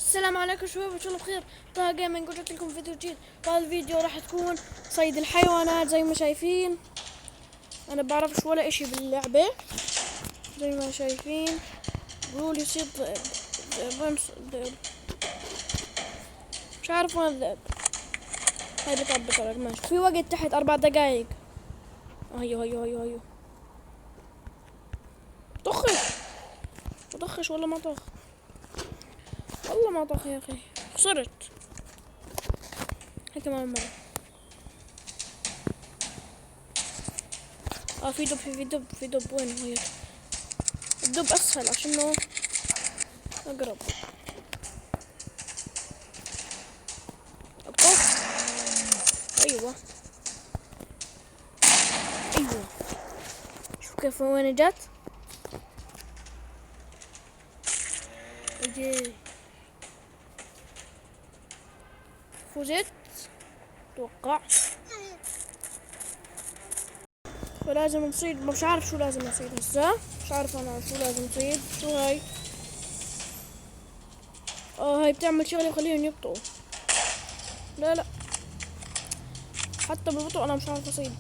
السلام عليكم شباب، ان شاء الله بخير. طه جيمنج وجبت لكم فيديو جديد. وهذا الفيديو راح تكون صيد الحيوانات. زي ما شايفين انا بعرفش ولا اشي باللعبة. زي ما شايفين بيقول يصيد ذئب. مش عارف وين الذئب. هاي بطبق ماشي. في وقت تحت 4 دقايق. هيو طخش ولا ما طخ؟ والله ما طخ يا اخي، خسرت. هاي كمان مرة. في دب وين هو؟ الدب اسهل عشانه اقرب. اطخ. ايوه شوف كيف وين جت. اجي فوزت اتوقع. فلازم نصيد. مش عارف شو لازم نصيد هسه. مش عارف انا شو لازم نصيد. شو هاي؟ هاي بتعمل شغله يخليهم يبطئوا. لا حتى بالبطء انا مش عارف اصيد.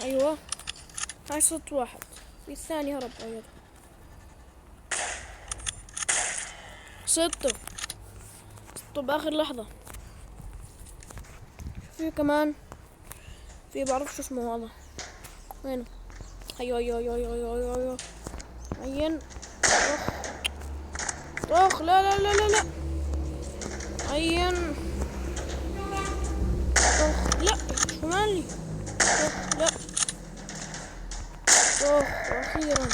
ايوه هاي صدت واحد. في الثاني هرب. ايوه صدته باخر لحظة. في كمان. في بعرف شو اسمه هذا. وينه؟ ايوه عين. طخ لا عين. طخ لا شو مالي. طخ لا. طخ واخيرا.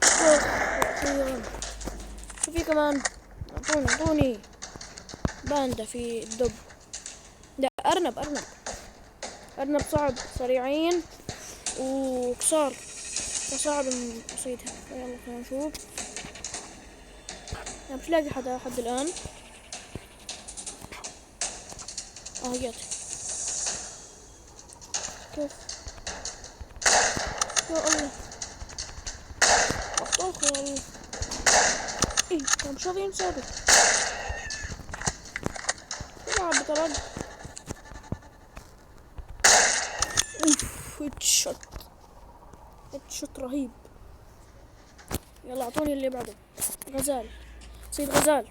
طخ واخيرا. شو في كمان؟ اعطوني باندا. في الدب. لا ارنب صعب. سريعين وقصار فصعب نصيدها. يلا خلينا نشوف. انا مش لاقي حدا لحد الان. جت. كيف؟ يا الله اخ يا الله. ايه كان مش راضي ينسابق. يلعب بطرد. اوف هيدشوت رهيب. يلا اعطوني اللي بعده. غزال. صيد غزال.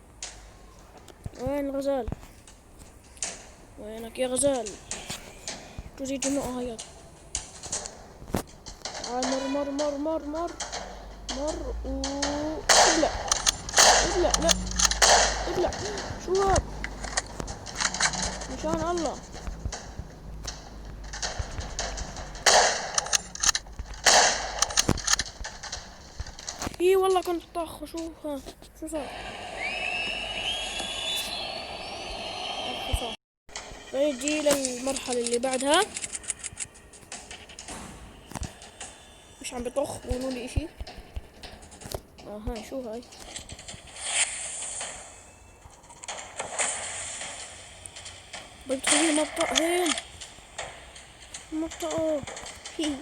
وين الغزال؟ وينك يا غزال؟ جوزي جمعوا هيا. مر ابلع شو هاد؟ مشان الله. اي والله كنت طاخ. شو ها شو صار؟ فيجي للمرحلة اللي بعدها. مش عم بطخ. قولوا لي اشي. هاي شو هاي؟ بدي تخليه مبطئ. مبطئه. هي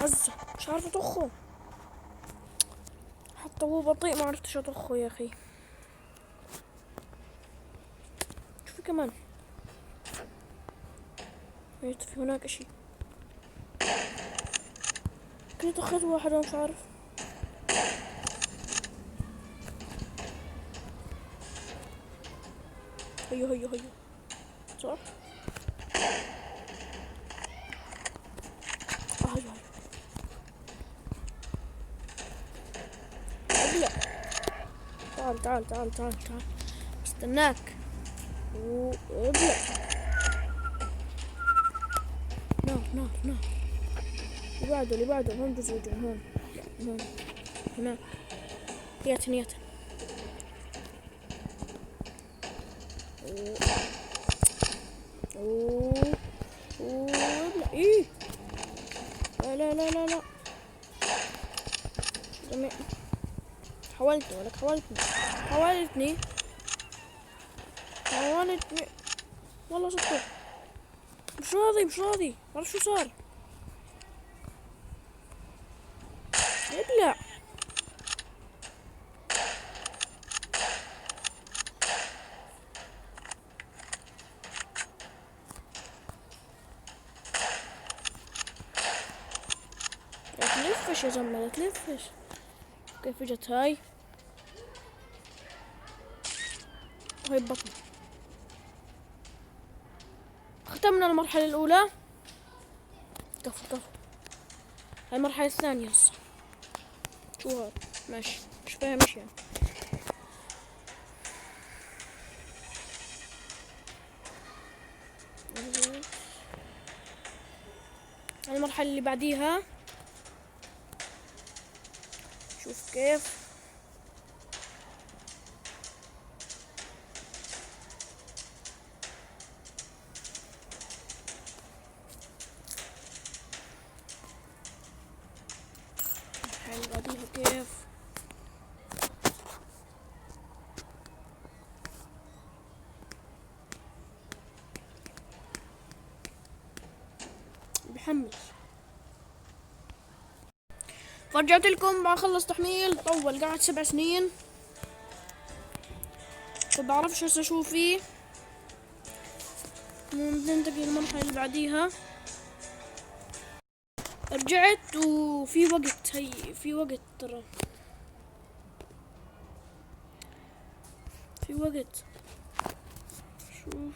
عزة. مش عارفة اطخه. حتى هو بطيء ما عرفتش اطخه يا اخي. شوفي كمان. في هناك اشي. كنت اخذت واحد مش عارف. هيو صح. هيو ابلع. تعال استناك. وابلع. نار. اللي بعده هون بزوجهم. هون هناك. نياتن وابلع. ايه لا حاولتني والله صدق. مش راضي معرف شو صار. ابلع. لا تلفش يا زلمة، لا تلفش. كيف اجت هاي؟ هاي بطن. ختمنا المرحلة الأولى. كفو كفو. هاي المرحلة الثانية هسه. شو هاد؟ ماشي، مش فاهم ايش يعني. هاي المرحلة اللي بعديها. شوف كيف. المرحلة اللي بعديها كيف. بحمل. رجعت لكم بعد خلص تحميل. طول قعد 7 سنين. فبعرفش هسه شو فيه. ننتقل للمرحلة اللي بعديها. رجعت وفي وقت، هي في وقت ترى، في وقت. شوف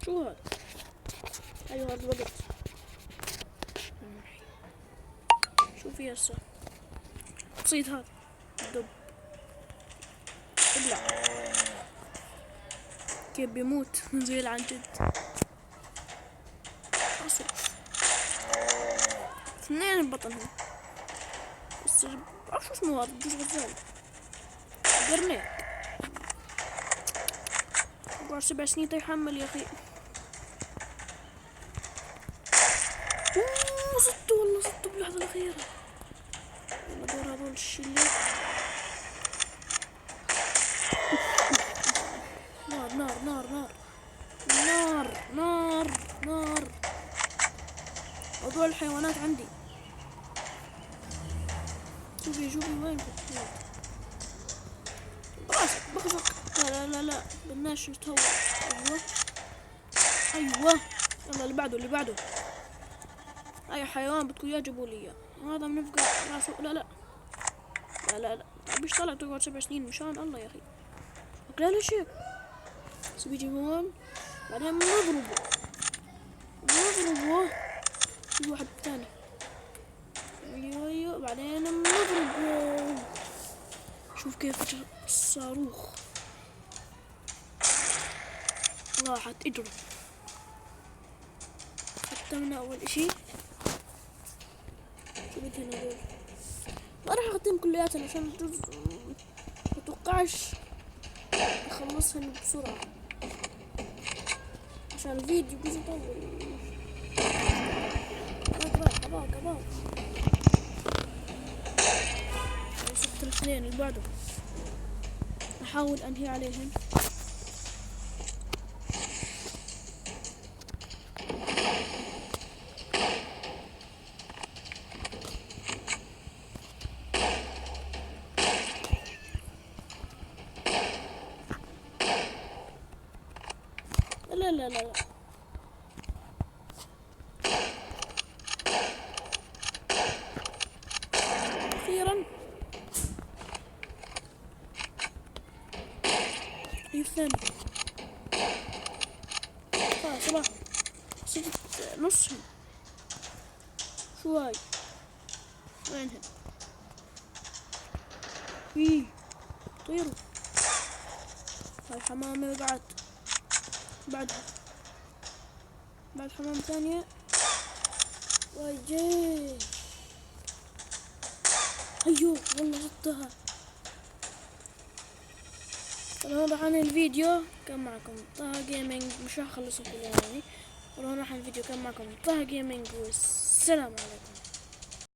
شو هذا. ايوه هذا الوقت. شوفي هسه صيد هذا الدب. ابلع. كيف بيموت زي عن جد. اصرف. اثنين بطنهم. بس بعرف شو اسمه هذا. بجوز غزال. قرنيق. بعد 7 سنين تيحمل يا اخي. صدته والله، صدته باللحظة الأخيرة. والله دور هذول الشلة. نار نار نار نار نار نار نار. هذول الحيوانات عندي. شوفي شوفي وين براسك بخزق. لا لا لا لا بدناش نتهور. ايوه ايوه. يلا اللي بعده اللي بعده. اي حيوان بدكم اياه جيبوا لي اياه. هذا بنفقع راسه. لا لا لا لا لا. مش طلع تقعد 7 سنين مشان الله يا اخي. لا لا شيء. بس بيجي هون بعدين بنضربه. بنضربه. في واحد ثاني. ايوه ايوه بعدين بنضربه. شوف كيف الصاروخ. راحت اجره. ختمنا اول اشي. شو بدي هنا دول. ما راح اختم كلياتهم عشان متوقعش اخلصهن بسرعة عشان الفيديو بيجي يطول. كبار كبار. وصلت الاثنين اللي بعده. احاول انهي عليهم. لا لا لا لا. أخيرا. الثاني. خلاص صرت نصهم. شو هاي؟ وينهم؟ طيروا. هاي حمامة بعدها بعد حمام ثانية. وجيه. ايوه والله صدتها. هون راح انهي الفيديو. كان معكم طه جيمنج. مش راح اخلصه كله يعني. وهون راح الفيديو. كان معكم طه جيمنج والسلام عليكم.